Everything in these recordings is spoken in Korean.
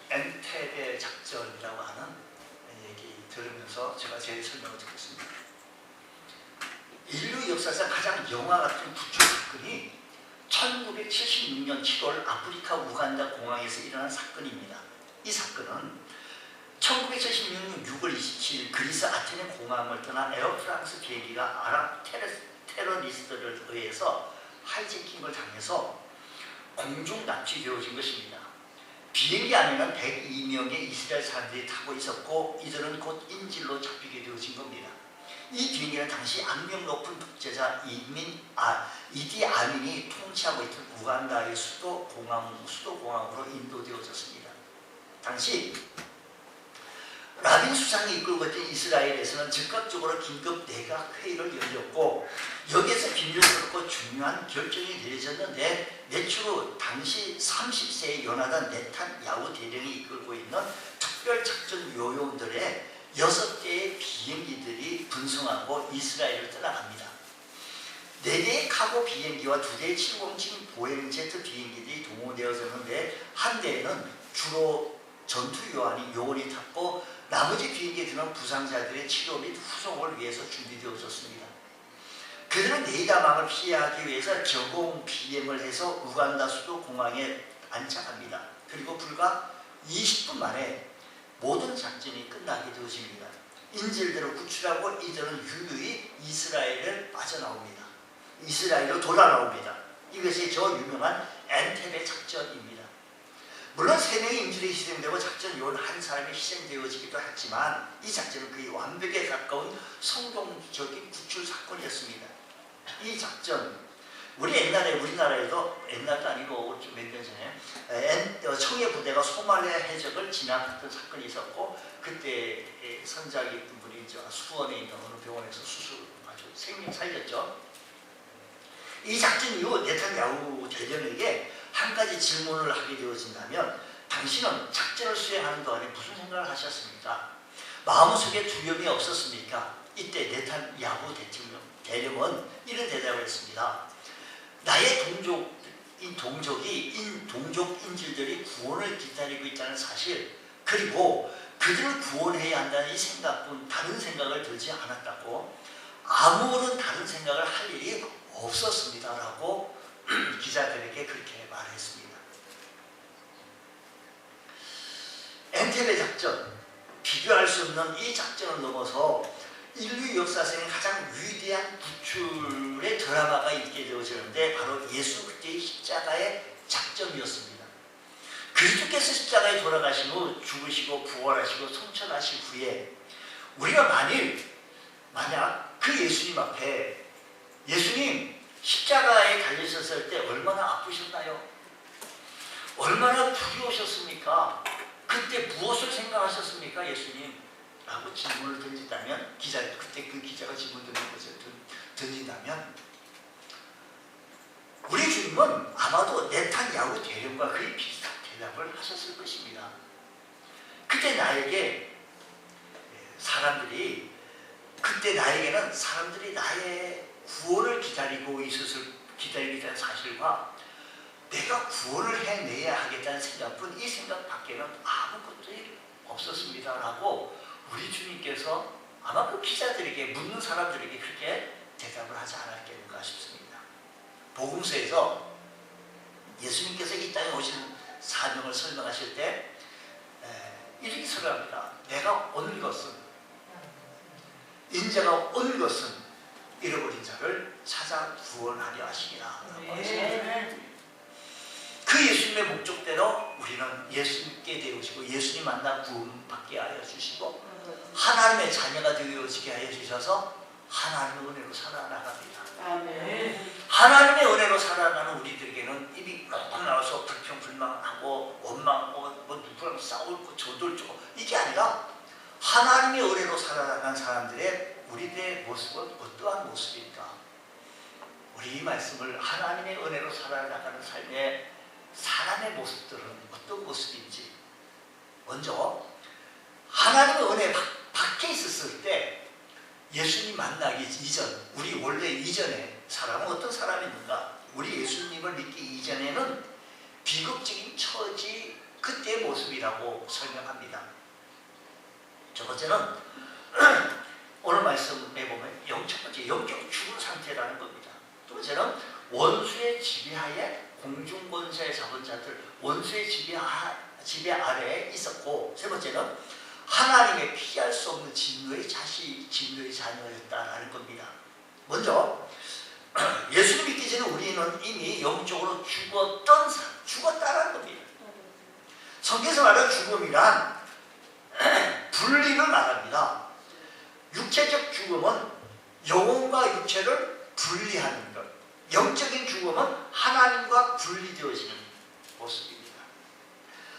엔테베 작전이라고 하는 얘기 들으면서 제가 제 설명을 듣겠습니다. 인류 역사상 가장 영화 같은 구출 사건이 1976년 7월 아프리카 우간다 공항에서 일어난 사건입니다. 이 사건은 1976년 6월 27일 그리스 아테네 공항을 떠난 에어프랑스 비행기가 아랍 테러리스트들에 의해서 하이제킹을 당해서 공중 납치되어진 것입니다. 비행기 안에는 102명의 이스라엘 사람들이 타고 있었고 이들은 곧 인질로 잡히게 되어진 겁니다. 이 비행기는 당시 악명 높은 독재자 이디 아민이 통치하고 있던 우간다의 수도공항으로 인도되어졌습니다. 당시 라빈 수상이 이끌고 있던 이스라엘에서는 즉각적으로 긴급 내각 회의를 열렸고 여기에서 비밀스럽고 중요한 결정이 내려졌는데 며칠 후 당시 30세에 연하던 네탄야후 대령이 이끌고 있는 특별작전 요원들의 6개의 비행기들이 분성하고 이스라엘을 떠나갑니다. 4대의 카고 비행기와 2대의 707 보잉 제트 비행기들이 동원되어졌는데 한 대에는 주로 전투 요원이 탔고 나머지 비행기들은 부상자들의 치료 및 후송을 위해서 준비되어졌습니다. 그들은 레이더망을 피하기 위해서 저공 비행을 해서 우간다 수도 공항에 안착합니다. 그리고 불과 20분 만에 모든 작전이 끝나게 되어집니다. 인질들을 구출하고 이들은 유유히 이스라엘을 빠져나옵니다. 이스라엘로 돌아나옵니다. 이것이 저 유명한 엔테베 작전입니다. 물론 3명의 인질이 희생되고 작전 요원 한 사람이 희생되어지기도 했지만 이 작전은 거의 완벽에 가까운 성공적인 구출 사건이었습니다. 이 작전 우리나라에도 옛날도 아니고 몇 년 전에 청해 부대가 소말리아 해적을 진압했던 사건이 있었고 그때 선장이 있던 분이 수원에 있는 어느 병원에서 아주 생명 살렸죠. 이 작전 이후 네탄야후 대령에게 한 가지 질문을 하게 되어진다면 당신은 작전을 수행하는 동안에 무슨 생각을 하셨습니까? 마음속에 두려움이 없었습니까? 이때 네탄야후 대령은 이런 대답을 했습니다. 나의 동족 인질들이 구원을 기다리고 있다는 사실 그리고 그들을 구원해야 한다는 이 생각뿐 다른 생각을 들지 않았다고 아무런 다른 생각을 할 일이 없었습니다 라고 기자들에게 그렇게 말했습니다. 엔테베 작전 비교할 수 없는 이 작전을 넘어서 인류 역사상의 가장 위대한 구출의 드라마가 있게 되어지는데 바로 예수 그리스도의 십자가의 작전이었습니다. 그리스도께서 십자가에 돌아가신 후 죽으시고 부활하시고 성천하신 후에 우리가 만약 그 예수님 앞에 예수님 십자가에 달리셨을 때 얼마나 아프셨나요? 얼마나 두려우셨습니까? 그때 무엇을 생각하셨습니까 예수님? 라고 질문을 던진다면 그때 그 기자가 질문 던진다면 우리 주님은 아마도 네탄야후 대령과 거의 비슷한 대답을 하셨을 것입니다. 그때 나에게는 사람들이 나의 구원을 기다리고 있다는 사실과 내가 구원을 해내야 하겠다는 생각뿐 이 생각밖에는 아무것도 없었습니다 라고 우리 주님께서 아마 그 기자들에게 묻는 사람들에게 그렇게 대답을 하지 않았겠는가 싶습니다. 복음서에서 예수님께서 이 땅에 오신 사명을 설명하실 때 이렇게 설명합니다. 내가 온 것은 인자가 온 것은 잃어버린 자를 찾아 구원하려 하시니라. 그 예수님의 목적대로 우리는 예수님께 되어지고 예수님 만나 구원받게 하여 주시고 하나님의 자녀가 되어지게 하여 주셔서 하나님의 은혜로 살아나갑니다. 아멘. 하나님의 은혜로 살아가는 우리들에게는 입이 뻥 나와서 불평불만하고 원망하고 누구랑 싸우고 저돌고 이게 아니라 하나님의 은혜로 살아가는 사람들의 우리들의 모습은 어떠한 모습일까? 우리 이 말씀을 하나님의 은혜로 살아나가는 삶의 사람의 모습들은 어떤 모습인지 먼저 하나님의 은혜 밖에 있었을 때 예수님 만나기 이전 우리 원래 이전에 사람은 어떤 사람이었는가? 우리 예수님을 믿기 이전에는 비극적인 처지 그때의 모습이라고 설명합니다. 첫 번째는 오늘 말씀에 보면 첫 번째 영적 죽은 상태라는 겁니다. 두 번째는 원수의 지배하에 공중권세에 잡은 자들, 원수의 지배 아래에 있었고, 세 번째는 하나님의 피할 수 없는 진노의 자녀였다라는 겁니다. 먼저 예수를 믿기 전에 우리는 이미 영적으로 죽었다라는 겁니다. 성경에서 말하는 죽음이란 분리를 말합니다. 육체적 죽음은 영혼과 육체를 분리하는 것, 영적인 죽음은 하나님과 분리되어지는 모습입니다.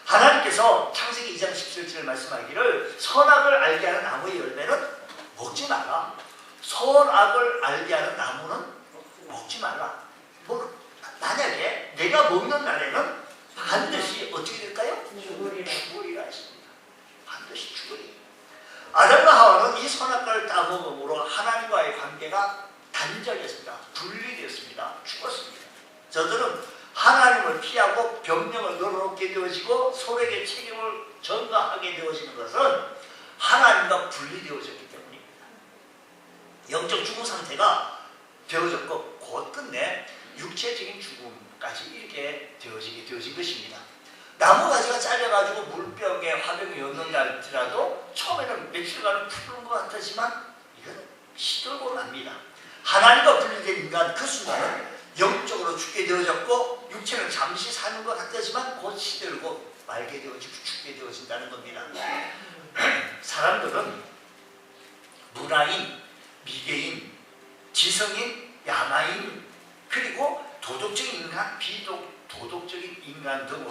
하나님께서 창세기 2장 17절 말씀하기를 선악을 알게 하는 나무의 열매는 먹지 마라. 선악을 알게 하는 나무는 먹지 말라. 만약에 내가 먹는 날에는 반드시 어떻게 될까요? 죽으리라 했습니다. 반드시 죽으리. 아담과 하와는 이 선악과를 따먹음으로 하나님과의 관계가 단절했습니다. 분리되었습니다. 죽었습니다. 저들은 하나님을 피하고 병명을 늘어놓게 되어지고 서로에게 책임을 전가하게 되어지는 것은 하나님과 분리되어졌기 때문입니다. 영적 죽음 상태가 되어졌고 곧 끝내 육체적인 죽음까지 이렇게 되어진 것입니다. 나무가지가 잘려가지고 물병에 화병이 였는다 할지라도 처음에는 며칠간은 푸른 것 같았지만 이건 시들고 납니다. 하나님과 분리된 인간 그 순간은 영적으로 죽게 되어졌고 육체는 잠시 사는 것 같았지만 곧 시들고 말게 되어지고 죽게 되어진다는 겁니다. 사람들은 문화인, 미개인, 지성인, 야마인, 그리고 도덕적인 인간, 비도덕적인 인간 등으로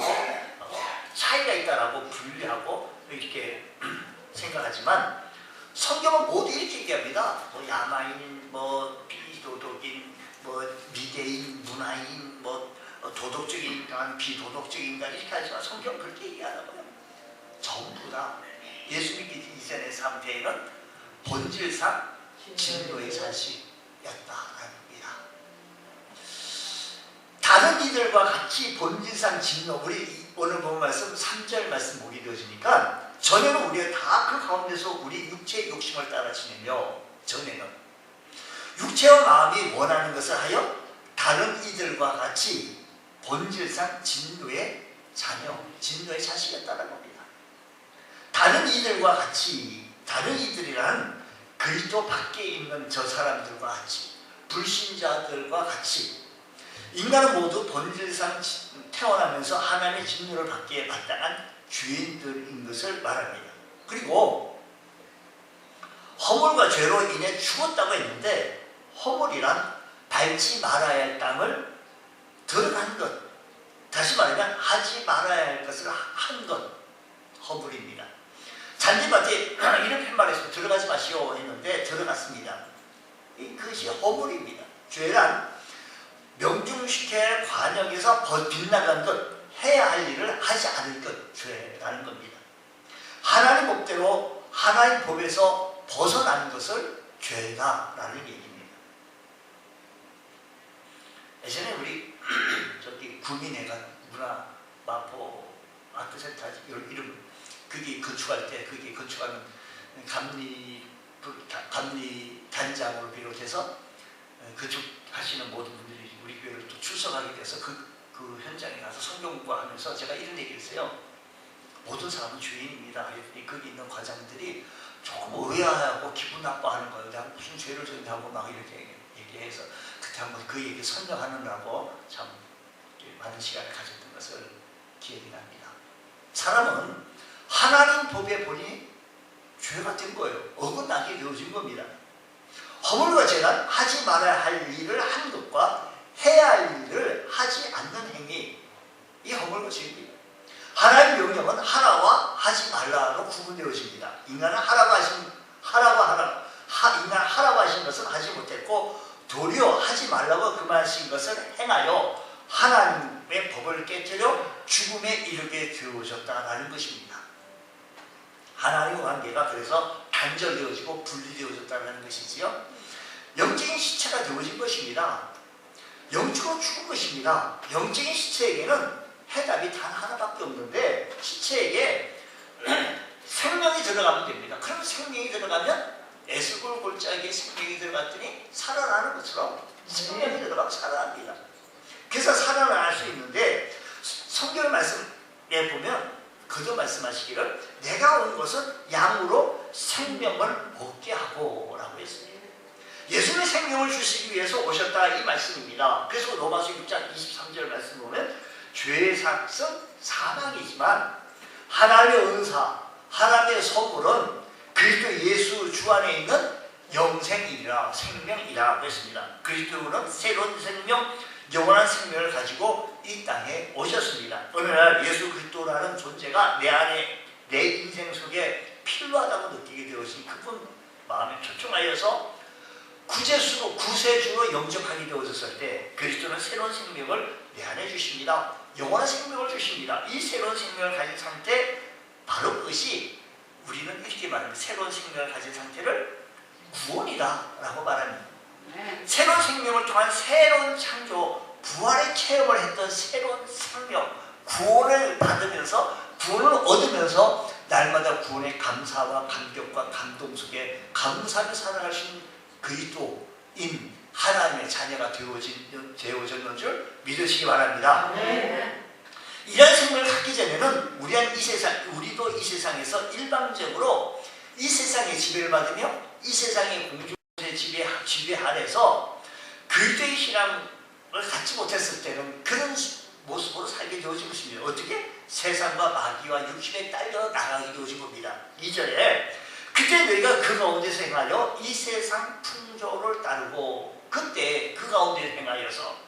차이가 있다라고 분리하고 이렇게 생각하지만 성경은 모두 이렇게 얘기합니다. 야마인, 비도덕인, 미개인, 문화인, 도덕적인 인간, 비도덕적인 인간 이렇게 하지만 성경은 그렇게 얘기하라고요. 전부 다 예수 믿기 이전의 상태에는 본질상 진노의 자식이었다라는 겁니다. 다른 이들과 같이 본질상 진노, 우리 오늘 본 말씀 3절 말씀 보게 되어지니까 전에는 우리가 다 그 가운데서 우리 육체의 욕심을 따라 지내며 전에는 육체와 마음이 원하는 것을 하여 다른 이들과 같이 본질상 진노의 자녀, 진노의 자식이었다는 겁니다. 다른 이들과 같이, 다른 이들이란 그리스도 밖에 있는 저 사람들과 같이, 불신자들과 같이 인간은 모두 본질상 태어나면서 하나님의 진노를 받기에 마땅한 죄인들인 것을 말합니다. 그리고 허물과 죄로 인해 죽었다고 했는데 허물이란 밟지 말아야 할 땅을 들어간 것, 다시 말하면 하지 말아야 할 것을 한 것, 허물입니다. 잔디밭에 이렇게 말해서 들어가지 마시오 했는데 들어갔습니다. 그것이 허물입니다. 죄란 명중시켜 관역에서 빗나간 것, 해야 할 일을 하지 않을 것, 죄라는 겁니다. 하나님 법대로 하나님 법에서 벗어나는 것을 죄다라는 얘기입니다. 예전에 우리 저기 구민회가 문화 마포 아트센터 이름 그게 건축할 때 그게 건축하는 감리 단장으로 비롯해서 건축하시는 모든 분들이 우리 교회를 또 출석하게 돼서 그 현장에 가서 성경 공부하면서 제가 이런 얘기를 했어요. 모든 사람은 죄인입니다. 거기 있는 과장들이 조금 의아하고 기분 나빠하는 거예요. 내가 무슨 죄를 졌냐고 막 이렇게 얘기해서 그때 한번 그 얘기 설명하느라고 참 많은 시간을 가졌던 것을 기억이 납니다. 사람은 하나님 법에 보니 죄가 된 거예요. 어긋나게 되어진 겁니다. 허물과 죄란 하지 말아야 할 일을 하는 것과 해야 할 일을 하지 않는 행위, 이 허물과 죄입니다. 하나님의 명령은 하라와 하지 말라로 구분되어집니다. 인간은 인간 하라고 하신 것은 하지 못했고 도리어 하지 말라고 금하신 것을 행하여 하나님의 법을 깨뜨려 죽음에 이르게 되어졌다라는 것입니다. 하나님과 관계가 그래서 단절되어지고 분리되어졌다는 것이지요. 영적인 시체가 되어진 것입니다. 영적으로 죽은 것입니다. 영적인 시체에게는 해답이 단 하나밖에 없는데 시체에게 생명이 들어가면 됩니다. 그럼 생명이 들어가면 에스골 골짜기에 생명이 들어갔더니 살아나는 것처럼 생명이 들어가면 살아납니다. 그래서 살아날 수 있는데 성경 말씀에 보면 그도 말씀하시기를 내가 온 것은 양으로 생명을 얻게 하고 라고 했습니다. 예수님의 생명을 주시기 위해서 오셨다 이 말씀입니다. 그래서 로마서 6장 23절 말씀 보면 죄의 삭은 사망이지만 하나님의 은사, 하나님의 선물은 그리스도 예수 주 안에 있는 영생이라 생명이라고 했습니다. 그리스도는 새로운 생명, 영원한 생명을 가지고 이 땅에 오셨습니다. 어느 날 예수 그리스도라는 존재가 내 안에 내 인생 속에 필요하다고 느끼게 되어진 그분 마음에 초청하여서 구세주로 영접하게 되어졌을 때 그리스도는 새로운 생명을 내 안에 주십니다. 영원한 생명을 주십니다. 이 새로운 생명을 가진 상태 바로 그것이 우리는 이렇게 말합니다. 새로운 생명을 가진 상태를 구원이다 라고 말합니다. 새로운 생명을 통한 새로운 창조, 부활의 체험을 했던 새로운 생명, 구원을 받으면서 구원을 얻으면서 날마다 구원의 감사와 감격과 감동 속에 감사하며 살아갈 수 있는 그리스도인 하나님의 자녀가 되어졌는 줄 믿으시기 바랍니다. 이런 생명을 갖기 전에는 우리도 이 세상에서 일방적으로 이 세상의 지배를 받으며 이 세상의 공중의 지배 아래서 그리스도의 신앙을 갖지 못했을 때는 그런 모습으로 살게 되어진 것입니다. 어떻게? 세상과 마귀와 육신에 딸려 나가게 되어진 겁니다. 2절에 그때 너희가 그 가운데서 행하여 이 세상 풍조를 따르고 그때 그 가운데 행하여서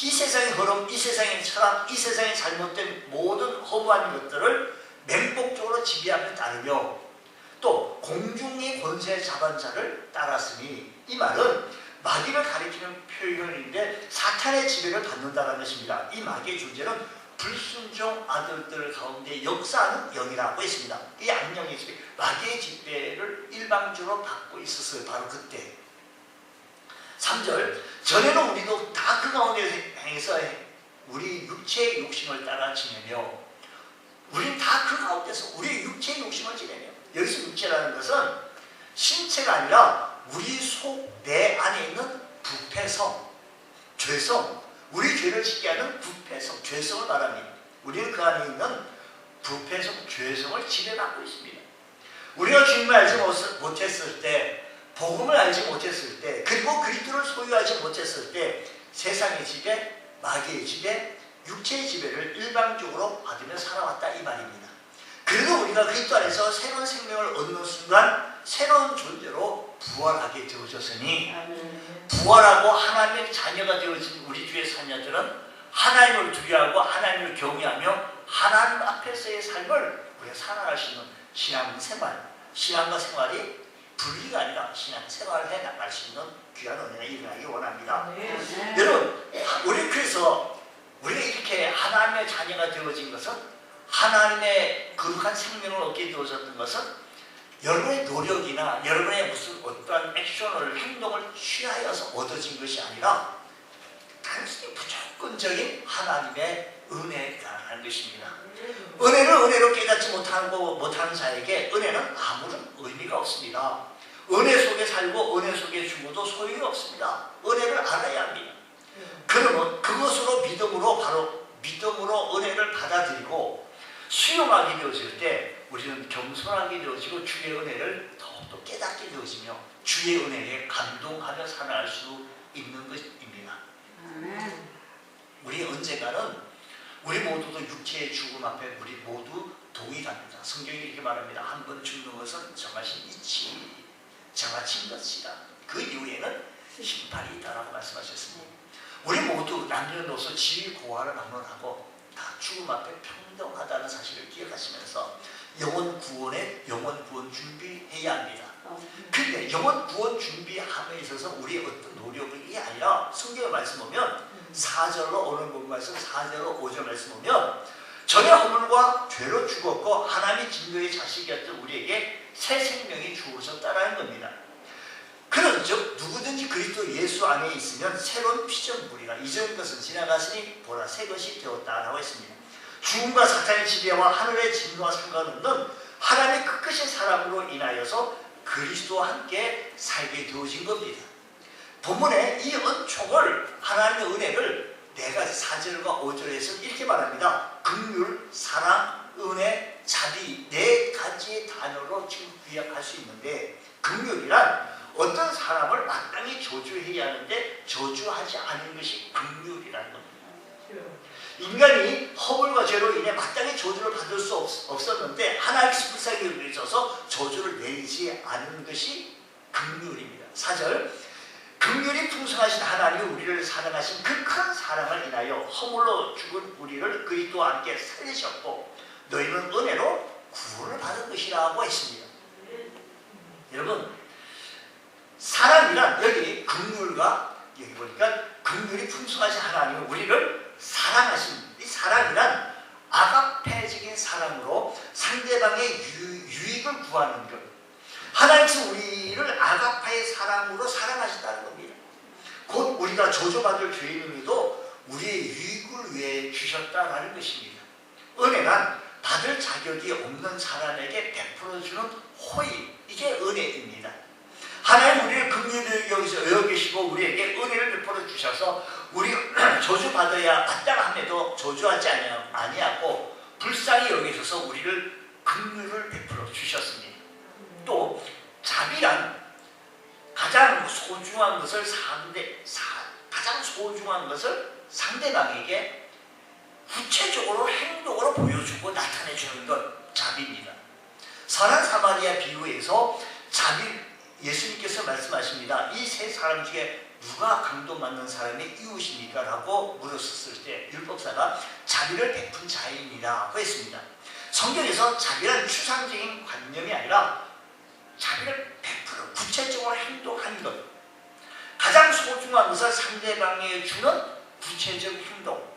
이 세상의 흐름, 이 세상의 철학, 이 세상의 잘못된 모든 허무한 것들을 맹목적으로 지배하며 따르며 또 공중의 권세 잡은 자를 따랐으니 이 말은 마귀를 가리키는 표현인데 사탄의 지배를 받는다는 것입니다. 이 마귀의 존재는 불순종 아들들 가운데 역사하는 영이라고 했습니다. 이 악령의 지배, 마귀의 지배를 일방적으로 받고 있었어요. 바로 그때. 3절 전에는 우리도 다 그 가운데서 행해서 우리 육체의 욕심을 따라 지내며 우리는 다 그 가운데서 우리의 육체의 욕심을 지내며 여기서 육체라는 것은 신체가 아니라 우리 속 내 안에 있는 부패성, 죄성, 우리 죄를 짓게 하는 부패성, 죄성을 말합니다. 우리는 그 안에 있는 부패성, 죄성을 지배받고 있습니다. 우리가 주님을 알지 못했을 때, 복음을 알지 못했을 때, 그리고 그리스도를 소유하지 못했을 때 세상의 지배, 마귀의 지배, 육체의 지배를 일방적으로 받으며 살아왔다 이 말입니다. 그래도 우리가 그리스도 안에서 새로운 생명을 얻는 순간 새로운 존재로 부활하게 되어졌으니 부활하고 하나님의 자녀가 되어진 우리 주의 자녀들은 하나님을 두려워하고 하나님을 경외하며 하나님 앞에서의 삶을 우리가 살아갈 수 있는 신앙생활, 신앙과 생활이 분리가 아니라 신앙생활을 해나갈 수 있는 귀한 은혜가 일어나기 원합니다. 여러분, 우리 그래서 우리가 이렇게 하나님의 자녀가 되어진 것은 하나님의 거룩한 생명을 얻게 되어졌던 것은 여러분의 노력이나 여러분의 무슨 어떠한 액션을 행동을 취하여서 얻어진 것이 아니라 단순히 무조건적인 하나님의 은혜라는 것입니다. 은혜를 은혜로 깨닫지 못하는 자에게 은혜는 아무런 의미가 없습니다. 은혜 속에 살고 은혜 속에 죽어도 소용이 없습니다. 은혜를 알아야 합니다. 그러면 그것으로 믿음으로 은혜를 받아들이고 수용하게 되어질 때 우리는 겸손하게 되어지고 주의 은혜를 더욱더 깨닫게 되어지며 주의 은혜에 감동하며 살아갈 수 있는 것입니다. 우리 언젠가는 우리 모두도 육체의 죽음 앞에 우리 모두 동일합니다. 성경이 이렇게 말합니다. 한 번 죽는 것은 정하신 이치, 정하신 것이다. 그 이후에는 심판이 있다라고 말씀하셨습니다. 우리 모두 남녀노소 지위고하를 막론하고 다 죽음 앞에 평등하다는 사실을 기억하시면서 영원 구원 준비해야 합니다. 그런데 영원 구원 준비함에 있어서 우리의 어떤 노력이 아니라 성경의 말씀 보면 4절로 오늘 본 말씀 4절로 5절 말씀 보면 전에 허물과 죄로 죽었고 하나님의 진노의 자식이었던 우리에게 새 생명이 주어졌다라는 겁니다. 그런 즉 누구든지 그리스도 예수 안에 있으면 새로운 피조물이라. 이전 것은 지나갔으니 보라 새 것이 되었다라고 했습니다. 죽음과 사탄의 지배와 하늘의 진노와 상관없는 하나님의 그 크신 사랑으로 인하여서 그리스도와 함께 살게 되어진 겁니다. 본문에 이 은총을, 하나님의 은혜를 4가지 4절과 5절에서 이렇게 말합니다. 긍휼, 사랑, 은혜, 자비 4가지의 단어로 지금 요약할 수 있는데, 긍휼이란 어떤 사람을 마땅히 저주해야 하는데 저주하지 않은 것이 긍휼이라는 겁니다. 인간이 허물과 죄로 인해 마땅히 저주를 받을 수 없었는데 하나님께서 불쌍히 여기셔서 저주를 내리지 않은 것이 긍휼입니다. 4절, 긍휼이 풍성하신 하나님이 우리를 사랑하신 그 큰 사랑을 인하여 허물로 죽은 우리를 그리스도와 함께 살리셨고 너희는 은혜로 구원을 받은 것이라고 했습니다. 여러분, 사랑이란 여기 긍휼과 여기 보니까 긍휼이 풍성하신 하나님이 우리를 사랑하신, 이 사랑이란 아가페적인 사랑으로 상대방의 유익을 구하는 것. 하나님께서 우리를 아가파의 사랑으로 사랑하신다는 겁니다. 곧 우리가 저주받을 죄인임에도 우리의 유익을 위해 주셨다라는 것입니다. 은혜란 받을 자격이 없는 사람에게 베풀어주는 호의, 이게 은혜입니다. 하나님 우리를 긍휼히 여기시고 우리에게 은혜를 베풀어 주셔서 우리 저주받아야 마땅 함에도 저주하지 아니하고 불쌍히 여기셔서 우리를 긍휼을 베풀어 주셨습니다. 또 자비란 가장 소중한 것을 상대방에게 구체적으로 행동으로 보여주고 나타내주는 것, 자비입니다. 선한 사마리아 비유에서 예수님께서 말씀하십니다. 이 세 사람 중에 누가 강도 맞는 사람의 이웃입니까? 라고 물었을 때 율법사가 자비를 베푼 자인이라고 했습니다. 성경에서 자비란 추상적인 관념이 아니라 자비를 베풀어 구체적으로 행동하는 것, 가장 소중한 것을 상대방에게 주는 구체적 행동.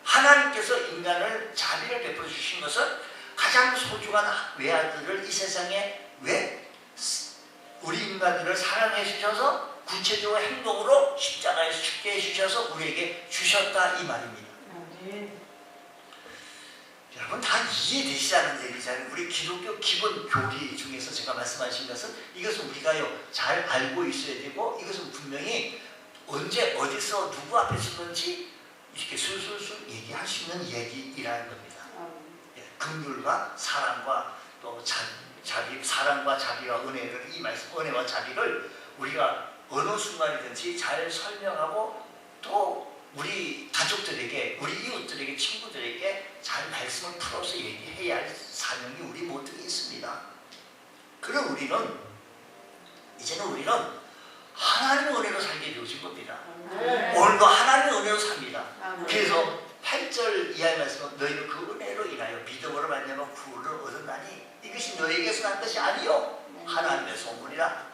하나님께서 인간을 자비를 베풀어 주신 것은 가장 소중한 외아들을 이 세상에 우리 인간들을 사랑해 주셔서 구체적으로 행동으로 십자가에서 죽게 해주셔서 우리에게 주셨다 이 말입니다. 여러분 다 이해되시자는 얘기잖아요. 우리 기독교 기본 교리 중에서 제가 말씀하신 것은 이것은 우리가요 잘 알고 있어야 되고 이것은 분명히 언제 어디서 누구 앞에 쓰는지 이렇게 술술술 얘기할 수 있는 얘기이라는 겁니다. 긍휼과 사랑과 또 자비, 사랑과 자비와 은혜를, 이 말씀 은혜와 자비를 우리가 어느 순간이든지 잘 설명하고 또 우리 가족들에게, 우리 이웃들에게, 친구들에게 잘 말씀을 풀어서 얘기해야 할 사명이 우리 모두에 있습니다. 그럼 이제는 우리는 하나님의 은혜로 살게 되어진 겁니다. 오늘도 하나님의 은혜로 삽니다. 그래서 8절 이하의 말씀은 너희는 그 은혜로 인하여 믿음으로 말미암아 구원을 얻었나니 이것이 너희에게서 난 것이 아니요 하나님의 선물이라.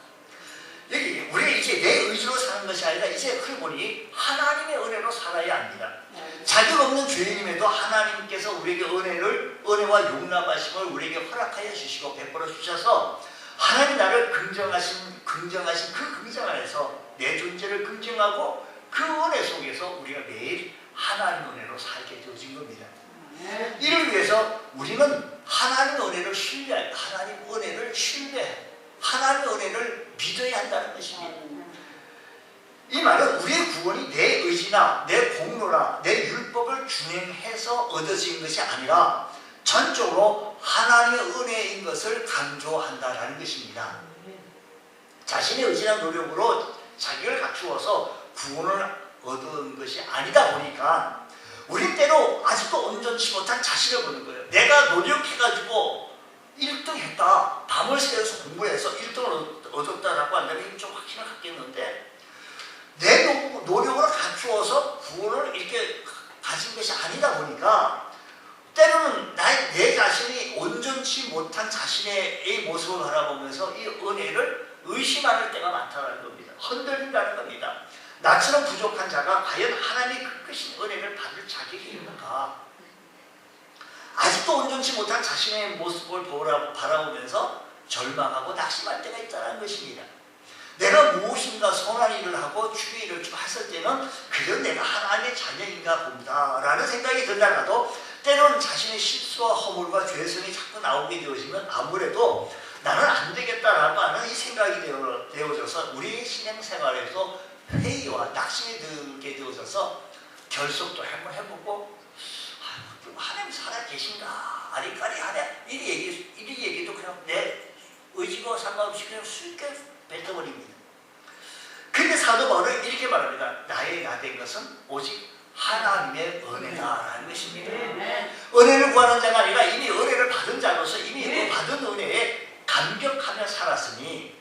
여기 우리가 이제 내 의지로 사는 것이 아니라 이제 흐름이 하나님의 은혜로 살아야 합니다. 자격 없는 죄인임에도 하나님께서 우리에게 은혜와 용납하심을 우리에게 허락하여 주시고 베풀어 주셔서 하나님 나를 긍정하신 그 긍정 안에서 내 존재를 긍정하고 그 은혜 속에서 우리가 매일 하나님의 은혜로 살게 되어진 겁니다. 이를 위해서 우리는 하나님의 은혜를 신뢰해, 하나님의 은혜를 믿어야 한다는 것입니다. 이 말은 우리의 구원이 내 의지나 내 공로나 내 율법을 준행해서 얻어진 것이 아니라 전적으로 하나님의 은혜인 것을 강조한다는 것입니다. 자신의 의지나 노력으로 자기를 갖추어서 구원을 얻은 것이 아니다 보니까 우리 때로 아직도 온전치 못한 자신을 보는 거예요. 내가 노력해가지고 1등 했다. 밤을 새워서 공부해서 1등을 얻었다라고 한다면 좀 확신을 갖겠는데 내 노력으로 갖추어서 구원을 이렇게 가진 것이 아니다 보니까 때로는 내 자신이 온전치 못한 자신의 모습을 바라보면서 이 은혜를 의심하는 때가 많다는 겁니다. 흔들린다는 겁니다. 나처럼 부족한 자가 과연 하나님의 그 크신 은혜를 받을 자격이 있는가? 아직도 온전치 못한 자신의 모습을 바라보면서 절망하고 낙심할 때가 있다는 것입니다. 내가 무엇인가 선한 일을 하고 주의 일을 좀 했을 때는 그저 내가 하나님의 자녀인가 본다라는 생각이 들다가도 때로는 자신의 실수와 허물과 죄성이 자꾸 나오게 되어지면 아무래도 나는 안 되겠다라고 하는 이 생각이 되어져서 우리의 신앙생활에서 회의와 낙심이 들게 되어져서 결석도 한번 해보고 하나님 살아 계신가 아리까리 하네 이 얘기도 그냥 내 의지와 상관없이 그냥 쉽게 뱉어버립니다. 근데 사도 바울은 이렇게 말합니다. 나의 나 된 것은 오직 하나님의 은혜다라는 것입니다. 은혜를 구하는 자가 아니라 이미 은혜를 받은 자로서 이미 그 받은 은혜에 감격하며 살았으니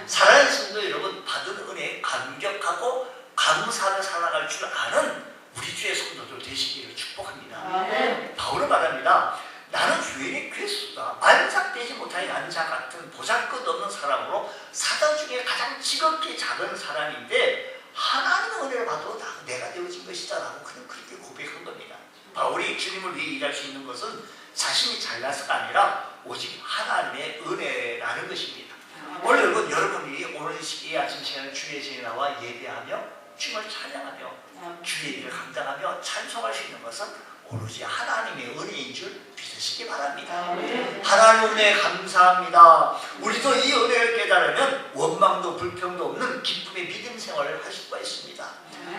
사랑하는 성도 여러분, 받은 은혜에 감격하고 감사하며 살아갈 줄 아는 우리 주의 성도들 되시기를 축복합니다. 바울은 말합니다. 나는 주인의 괴수다. 만삭되지 못하는 난자 같은 보잘것없는 사람으로 사도 중에 가장 지극히 작은 사람인데 하나님의 은혜를 받아도 내가 되어진 것이다 라고 그는 그렇게 고백한 겁니다. 바울이 주님을 위해 일할 수 있는 것은 자신이 잘나서가 아니라 오직 하나님의 은혜라는 것입니다. 오늘 여러분이 오늘 이 아침 시간에 주의 전에 나와 예배하며 주님을 찬양하며 주의 일을 감당하며 찬송할 수 있는 것은 오로지 하나님의 은혜인 줄 믿으시기 바랍니다. 하나님 은혜 감사합니다. 우리도 이 은혜를 깨달으면 원망도 불평도 없는 기쁨의 믿음 생활을 할 수가 있습니다.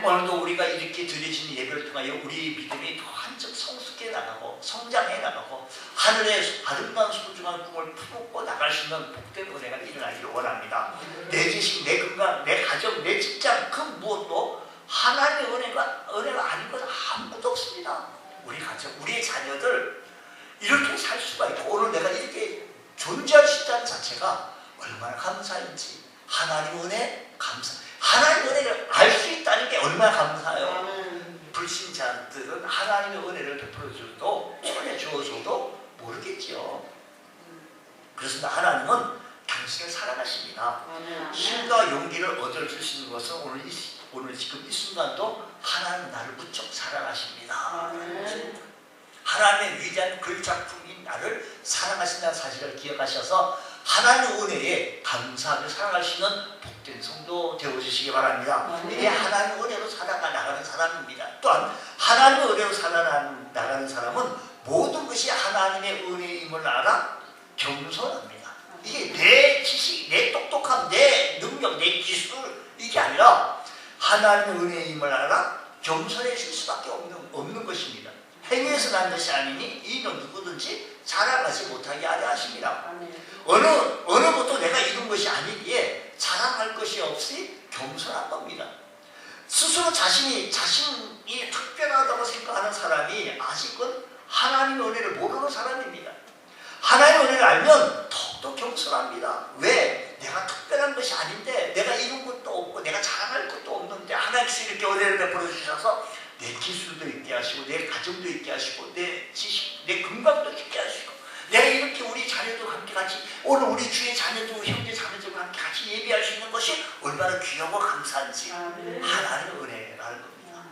오늘도 우리가 이렇게 드려진 예배를 통하여 우리의 믿음이 더 한층 성숙해 나가고 성장해 나가고 하늘의 아름다운 소중한 꿈을 품고 나갈 수 있는 복된 은혜가 일어나기를 원합니다. 내 지식, 내 건강, 내 가정, 내 직장 그 무엇도 하나님의 은혜가 아닌 것 아무것도 없습니다. 우리 가정, 우리의 자녀들 이렇게 살 수가 있고 오늘 내가 이렇게 존재할 수 있다는 자체가 얼마나 감사한지 하나님 은혜 감사. 하나님 은혜를 알 수 있다는 게 얼마나 감사해요. 불신자들은 하나님의 은혜를 베풀어 줘도 손에 주어줘도 모르겠지요. 그렇습니다. 하나님은 당신을 사랑하십니다. 힘과 용기를 얻어줄 수 있는 것은 오늘 지금 이 순간도 하나님 나를 무척 사랑하십니다. 하나님의 위대한 글작품인 나를 사랑하신다는 사실을 기억하셔서 하나님의 은혜에 감사하며 살아갈 수 있는 복된 성도 되어주시기 바랍니다. 이게 하나님의 은혜로 살아나가는 사람입니다. 또한 하나님의 은혜로 살아나가는 사람은 모든 것이 하나님의 은혜임을 알아 겸손합니다. 이게 내 지식, 내 똑똑함, 내 능력, 내 기술 이게 아니라 하나님의 은혜임을 알아 겸손해질 수밖에 없는 것입니다. 행위에서 난 것이 아니니 이는 누구든지 자랑하지 못하게 하려 하십니다. 어느 것도 내가 이룬 것이 아니기에 자랑할 것이 없이 겸손한 겁니다. 스스로 자신이 특별하다고 생각하는 사람이 아직은 하나님의 은혜를 모르는 사람입니다. 하나님의 은혜를 알면 더욱더 겸손합니다. 왜? 내가 특별한 것이 아닌데 내가 이룬 것도 없고 내가 자랑할 것도 없는데 하나님께서 이렇게 은혜를 베풀어 주셔서 내 기술도 있게 하시고 내 가정도 있게 하시고 내 지식, 내 건강도 있게 하시고 내가 이렇게 우리 자녀도 함께 같이 오늘 우리 주의 자녀도 형제 자매들과 함께 같이 예배할 수 있는 것이 얼마나 귀하고 감사한지 하나님의 은혜라는 겁니다.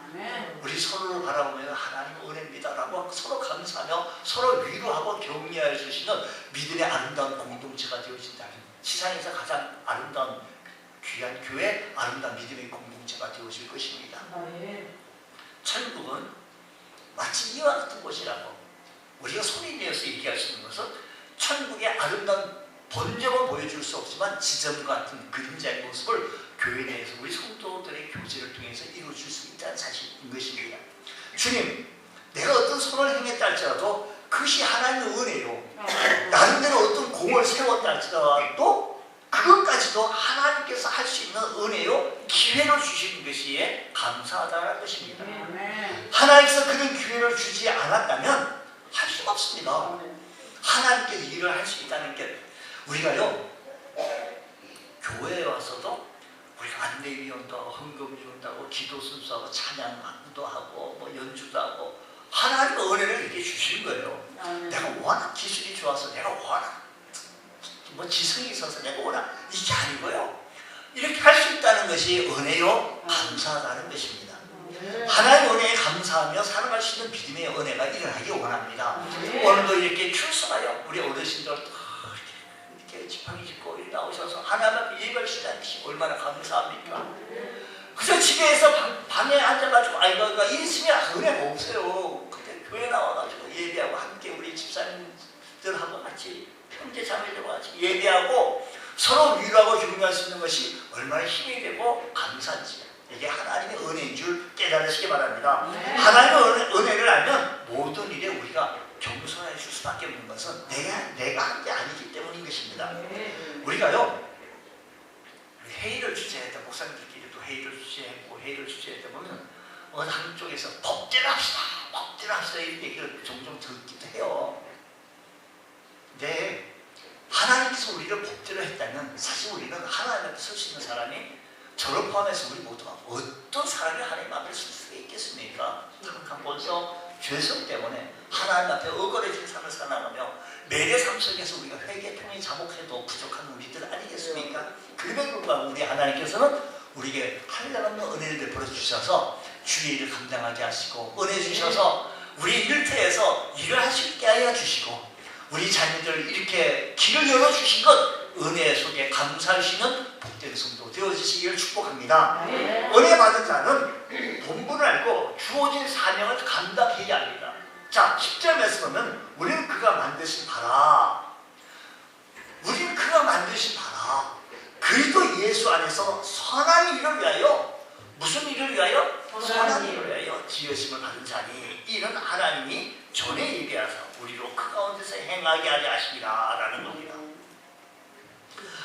우리 서로를 바라보면 하나님의 은혜입니다라고 서로 감사하며 서로 위로하고 격려해 주시는 믿음의 아름다운 공동체가 되어진다면 세상에서 가장 아름다운 귀한 교회, 아름다운 믿음의 공동체가 되어질 것입니다. 천국은 마치 이와 같은 곳이라고 우리가 소리 내어서 얘기할 수 있는 것은 천국의 아름다운 번쩍은 보여줄 수 없지만 지점 같은 그림자의 모습을 교회 내에서 우리 성도들의 교제를 통해서 이루어질 수 있다는 사실인 것입니다. 주님, 내가 어떤 선을 행했다 할지라도 그것이 하나님의 은혜요. 나름대로 어떤 공을 세웠다 할지라도 그것까지도 하나님께서 할 수 있는 은혜요 기회를 주시는 것이 감사하다는 것입니다. 하나님께서 그런 기회를 주지 않았다면 할 수가 없습니다. 하나님께서 일을 할 수 있다는 게 우리가요 교회에 와서도 우리가 안내위원도 하고 헌금도 하고 기도 순수하고 찬양도 하고 뭐 연주도 하고 하나님의 은혜를 이렇게 주신 거예요. 내가 워낙 기술이 좋아서 내가 워낙 뭐 지성이 있어서 내가 워낙 이게 아니고요. 이렇게 할 수 있다는 것이 은혜요 감사하다는 것입니다. 하나님의 은혜에 감사하며 살아갈 수 있는 믿음의 은혜가 일어나기 원합니다. 오늘도 이렇게 출석하여 우리 어르신들 이렇게 이렇게 지팡이 짚고 이렇게 나오셔서 하나님 앞에 예배할 수 있다는 것이 얼마나 감사합니까? 그래서 집에서 방에 앉아가지고 아이가 있으면 은혜가 없어요. 근데 교회 나와가지고 예배하고 함께 우리 집사님들하고 같이 형제 자매들과 같이 예배하고 서로 위로하고 격려할 수 있는 것이 얼마나 힘이 되고 감사한지 이게 하나님의 은혜인 줄 깨달으시기 바랍니다. 하나님의 은혜를 알면 모든 일에 우리가 겸손해 줄 수밖에 없는 것은 내가 한 게 아니기 때문인 것입니다. 우리가요 회의를 주재했다 목사님들끼리도 회의를 주재했다 보면 어느 한쪽에서 법대로 합시다 이렇게 얘기를 종종 듣기도 해요. 근데 하나님께서 우리를 법대로 했다면 사실 우리는 하나님 앞에 설 수 있는 사람이 저를 포함해서 우리 모두가 어떤 사람이 하나님 앞에 설 수가 있겠습니까? 벌써 죄성 때문에 하나님 앞에 억울해진 삶을 살아가며 매일 삶 속에서 우리가 회개 통해 자복해도 부족한 우리들 아니겠습니까? 그럼에도 불구하고 우리 하나님께서는 우리에게 한량없는 은혜를 베풀어 주셔서 주의 일을 감당하게 하시고 은혜 주셔서 우리 일터에서 일을 할 수 있게 하여 주시고 우리 자녀들 이렇게 길을 열어주신 것 은혜 속에 감사하시는 복된 성도 되어주시기를 축복합니다. 은혜 받은 자는 본분을 알고 주어진 사명을 감당해야 합니다. 자, 10절 말씀 보면 우리는 그가 만드신 바라 그리스도 예수 안에서 선한 일을 위하여 무슨 일을 위하여? 선한 일을 위하여 지으심을 받은 자니 이는 하나님이 전에 예비하사 우리로 그 가운데서 행하게 하려 하십니다 라는 겁니다.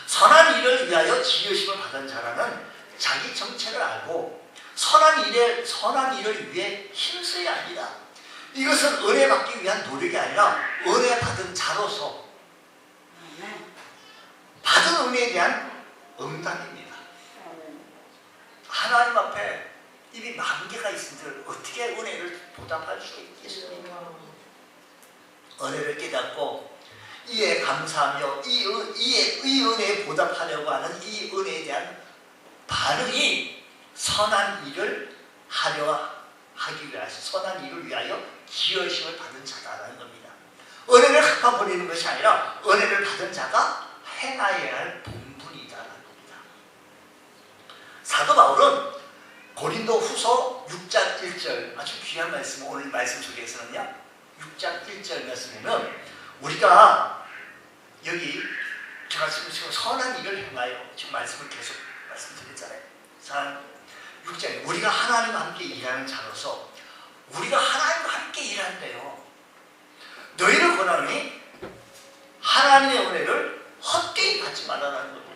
선한 일을 위하여 지으심을 받은 자라는 자기 정체를 알고 선한 일을 위해 힘써야 합니다. 이것은 은혜 받기 위한 노력이 아니라 은혜 받은 자로서 받은 은혜에 대한 응답입니다. 하나님 앞에 이미 만개가 있은들 어떻게 은혜를 보답할 수 있겠습니까? 은혜를 깨닫고 이에 감사하며 이 은혜에 보답하려고 하는 이 은혜에 대한 반응이 선한 일을 하기 위해서 선한 일을 위하여 지으심을 받은 자다라는 겁니다. 은혜를 갚아버리는 것이 아니라 은혜를 받은 자가 행하여야 할 본분이다라는 겁니다. 사도 바울은 고린도 후서 6장 1절 아주 귀한 말씀 오늘 말씀 속에서는요 6장 1절 말씀에는 우리가 여기 제가 지금 선한 일을 행하여 지금 말씀을 계속 말씀드렸잖아요. 6절에 우리가 하나님과 함께 일하는 자로서 우리가 하나님과 함께 일한대요. 너희를 권하니 하나님의 은혜를 헛되이 받지 말아라는 겁니다.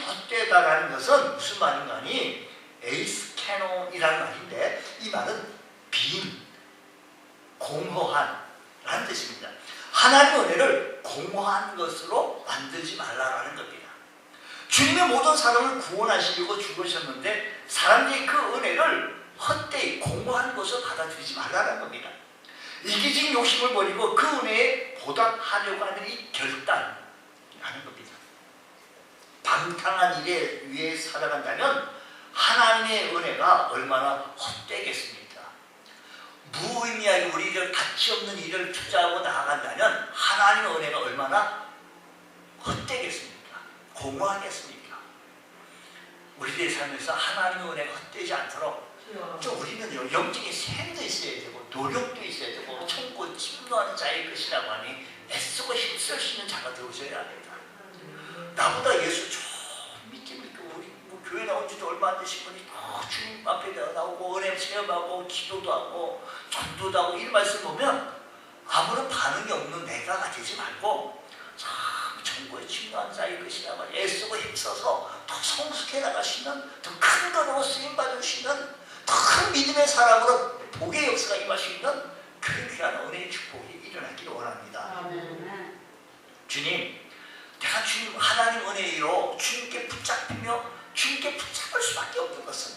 헛되다라는 것은 무슨 말인가 하니 에이스캐논이라는 말인데 이 말은 빈, 공허한 라는 뜻입니다. 하나님의 은혜를 공허한 것으로 만들지 말라라는 겁니다. 주님의 모든 사람을 구원하시려고 죽으셨는데 사람들이 그 은혜를 헛되이 공허한 것을 받아들이지 말라는 겁니다. 이기적인 욕심을 버리고 그 은혜에 보답하려고 하는 이 결단하는 겁니다. 방탕한 일에 위해 살아간다면 하나님의 은혜가 얼마나 헛되겠습니까? 무의미하게 우리를 가치 없는 일을 투자하고 나아간다면 하나님의 은혜가 얼마나 헛되겠습니까? 공허하겠습니까? 우리들의 삶에서 하나님의 은혜가 헛되지 않도록 좀 우리는 영적인 샘도 있어야 되고 노력도 있어야 되고 천국 침노하는 자의 것이라고 하니 애쓰고 힘쓸 수 있는 자가 되어줘야 합니다. 나보다 예수 좀 믿습니까? 우리 교회 나온 지도 얼마 안 되신 분이 주님 앞에 나오고 은혜 체험하고 기도도 하고 전도도 하고 이 말씀 보면 아무런 반응이 없는 내가가 되지 말고 참 천국에 침노한 자의 것이라고 하니 애쓰고 힘써서 더 성숙해 나갈 수 있는 더 큰 거로 쓰임받을 수 있는 더 큰 믿음의 사람으로 복의 역사가 임할 수 있는 그런 귀한 은혜의 축복이 일어나기를 원합니다. 주님, 내가 주님 하나님 은혜로 주님께 붙잡히며 주님께 붙잡을 수밖에 없는 것은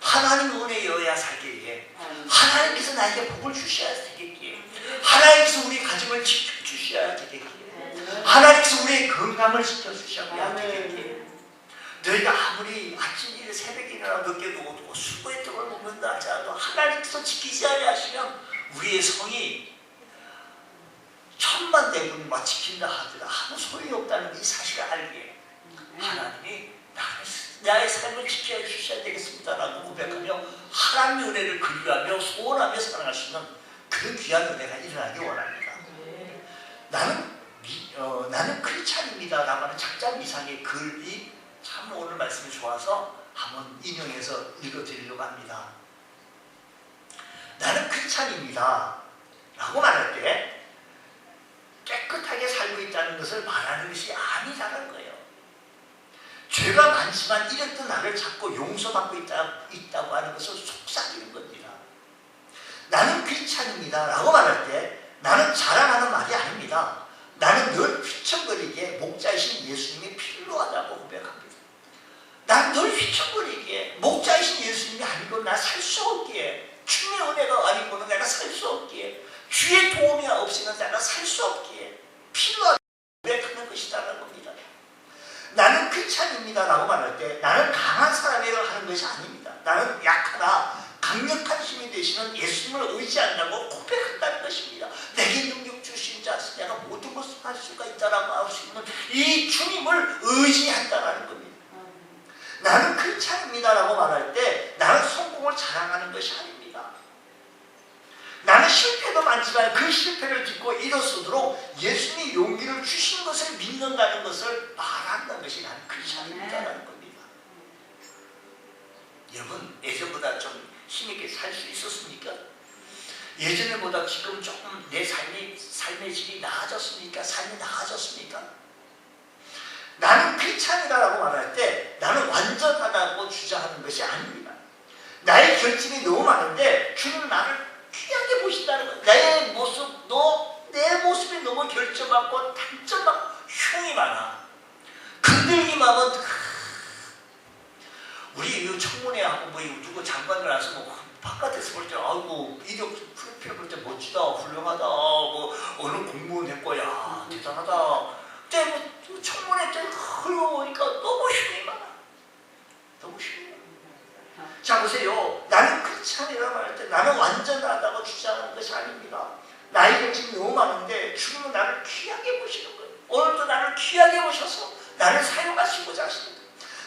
하나님 은혜여야 살기에 하나님께서 나에게 복을 주셔야 되겠기에 하나님께서 우리 가정을 지켜주셔야 되겠기에 하나님께서 우리의 건강을 지켜주셔야 되겠기에 너희가 아무리 아침 일에 새벽에 일어나 늦게 누워도 수고의 떡을 먹는다 하자도 하나님께서 지키지 아니하시면 우리의 성이 천만 대군과 지킨다 하더라 아무 소용이 없다는 이 사실을 알기에 하나님이 나의 삶을 지켜 주셔야 되겠습니다라고 고백하며 하나님의 은혜를 그리워하며 소원하며 사랑할 수 있는 그런 귀한 은혜가 일어나기 원합니다. 나는 크리스찬입니다 라고 하는 작작 이상의 글이 참 오늘 말씀이 좋아서 한번 인용해서 읽어드리려고 합니다. 나는 크리스찬입니다 라고 말할 때 깨끗하게 살고 있다는 것을 말하는 것이 아니라는 거예요. 죄가 많지만 이랬던 나를 찾고 용서받고 있다고 하는 것을 속삭이는 겁니다. 나는 크리스찬입니다 라고 말할 때 나는 자랑하는 말이 아닙니다. 나는 늘 휘청거리기에 목자이신 예수님이 필요하다고 고백합니다. 나는 늘 휘청거리기에 목자이신 예수님이 아니고 나 살 수 없기에 주님의 은혜가 아니고는 내가 살 수 없기에 주의 도움이 없이는 내가 살 수 없기에 필요하다고 고백하는 것이라는 겁니다. 나는 크리스찬입니다 라고 말할 때 나는 강한 사람이라고 하는 것이 아닙니다. 나는 약하다 강력한 힘이 되시는 예수님을 의지한다고 고백한다는 것입니다. 내게 능력 주신 자 내가 모든 것을 할 수가 있다라고 할 수 있는 이 주님을 의지한다는 겁니다. 나는 크리스찬입니다 라고 말할 때 나는 성공을 자랑하는 것이 아닙니다. 나는 실패도 많지만 그 실패를 딛고 일어서도록 예수님이 용기를 주신 것을 믿는다는 것을 말한다는 것이 나는 크리스찬입니다라는 겁니다. 여러분 예전보다 좀 힘있게 살 수 있었습니까? 예전보다 지금 조금 내 삶의 질이 나아졌습니까? 삶이 나아졌습니까? 나는 크리스찬이다라고 말할 때 나는 완전하다고 주장하는 것이 아닙니다. 나의 결집이 너무 많은데 주는 나를 귀하게 보신다는 것. 내 모습이 너무 결점 많고 단점 많고 흉이 많아. 건들기만 하면 우리 청문회 하고 뭐 누구 장관들 와서 뭐 바깥에서 볼 때 아이고 이력 프로필 볼 때 멋지다 훌륭하다 뭐 어느 공무원 했고 야 대단하다. 근데 뭐 청문회 때 흘러오니까 너무 흉이 많아. 너무 흉이 많아. 자 보세요. 나는 크리스찬이라고 말할 때 나는 완전하다고 주장하는 것이 아닙니다. 나이 결집이 너무 많은데 주님은 나를 귀하게 보시는 거예요. 오늘도 나를 귀하게 보셔서 나를 사용하시고자 하십니다.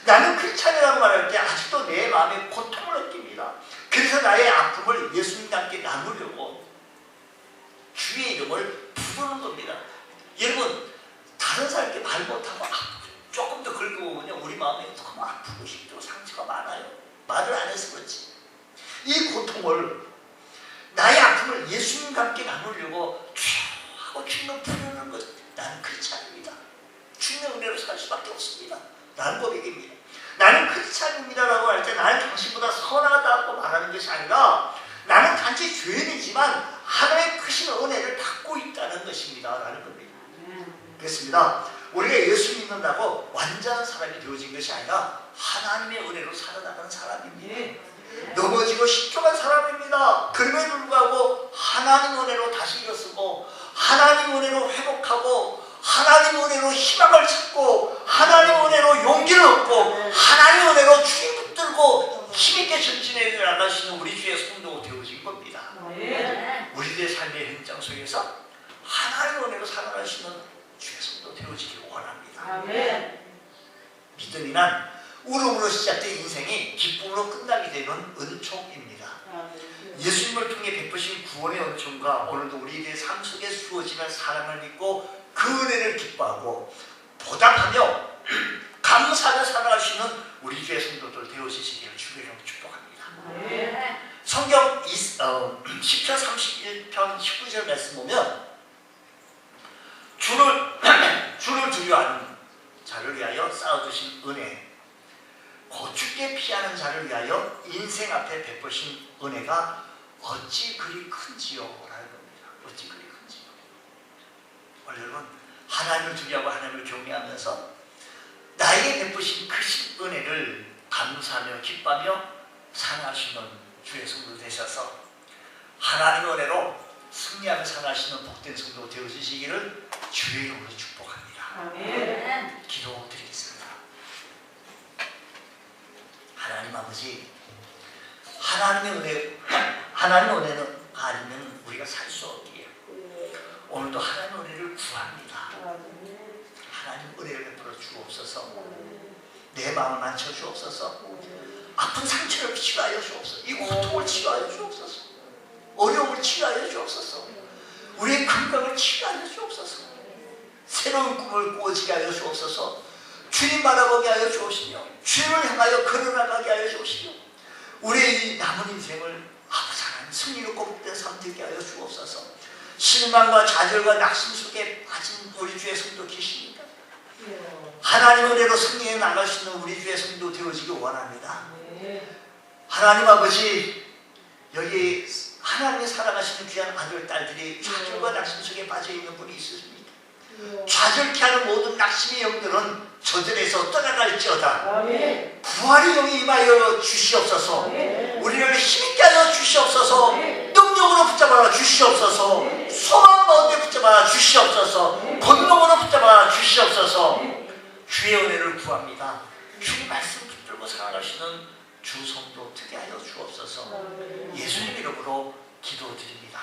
나는 크리스찬이라고 말할 때 아직도 내 마음에 고통을 느낍니다. 그래서 나의 아픔을 예수님과 함께 나누려고 주의 이름을 부르는 겁니다. 여러분 다른 사람께 말 못하고 조금 더 긁어보면 우리 마음에 너무 아프고 힘들고 상처가 많아요. 말을 안 해서 그렇지. 이 고통을 나의 아픔을 예수님과 함께 나누려고 하고 주님을 부르는 것. 나는 크리스찬입니다. 주님의 은혜로 살 수밖에 없습니다. 라는 고백입니다. 나는 크리스찬입니다라고 할 때 나는 당신보다 선하다고 말하는 것이 아니라 나는 단지 죄인이지만 하나님의 크신 은혜를 받고 있다는 것입니다. 라는 겁니다. 그렇습니다. 우리가 예수 믿는다고 완전한 사람이 되어진 것이 아니라 하나님의 은혜로 살아나가는 사람입니다. 넘어지고 실족한 사람입니다. 그럼에도 불구하고 하나님 은혜로 다시 일어서고 하나님 은혜로 회복하고 하나님 은혜로 희망을 찾고 하나님 은혜로 용기를 얻고 하나님 은혜로 주님 붙들고 힘있게 전진해 나가시는 우리 주의 성도가 되어진 겁니다. 우리들의 삶의 현장 속에서 하나님 은혜로 살아가시는 주의 성도 되어지길 원합니다. 믿음이 난 울음으로 시작된 인생이 기쁨으로 끝나게 되는 은총입니다. 예수님을 통해 베푸신 구원의 은총과 오늘도 우리의 삶 속에 주어지는 사랑을 믿고 그 은혜를 기뻐하고 보답하며 감사하며 살아갈 수 있는 우리 주의 성도들 되어주시기를 주의 이름으로 축복합니다. 성경 10편 31편 19절 말씀 보면 주를 두려워하는 자를 위하여 쌓아두신 은혜 고춥게 피하는 자를 위하여 인생 앞에 베푸신 은혜가 어찌 그리 큰지요 라는 겁니다. 어찌 그리 큰지요. 여러분 하나님을 두려워하고 하나님을 경외하면서 나에게 베푸신 크신 은혜를 감사하며 기뻐하며 살아가시는 주의 성도 되셔서 하나님의 은혜로 승리하며 살아가시는 복된 성도 되어주시기를 주의 이름으로 축복합니다. 아멘. 기도드리겠습니다. 하나님 아버지, 하나님의 은혜는 아니면 우리가 살 수 없기에 오늘도 하나님 은혜를 구합니다. 하나님 은혜를 베풀어 주옵소서. 내 마음을 만져 주옵소서. 아픈 상처를 치유하여 주옵소서. 이 고통을 치유하여 주옵소서. 어려움을 치유하여 주옵소서. 우리의 건강을 치유하여 주옵소서. 새로운 꿈을 꾸어지게 하여 주옵소서. 주님 바라보게 하여 주옵시며 주님을 향하여 걸어나가게 하여 주옵시며 우리의 이 남은 인생을 아버지 하나님 승리로 꼽는 삶 되게 하여 주옵소서. 실망과 좌절과 낙심 속에 빠진 우리 주의 성도 계십니까? 하나님 은혜로 승리해 나갈 수 있는 우리 주의 성도 되어지기 원합니다. 하나님 아버지, 여기 하나님이 살아가시는 귀한 아들 딸들이 좌절과 낙심 속에 빠져있는 분이 있으십니다. 좌절케 하는 모든 낙심의 영들은 저절에서 떠나갈지어다. 부활의 영이 임하여 주시옵소서. 우리를 힘있게 하여 주시옵소서. 능력으로 붙잡아 주시옵소서. 소망 가운데 붙잡아 주시옵소서. 본능으로 붙잡아 주시옵소서. 주의 은혜를 구합니다. 주의 말씀 붙들고 살아가시는 주 성도 되게 하여 주옵소서. 예수님 이름으로 기도드립니다.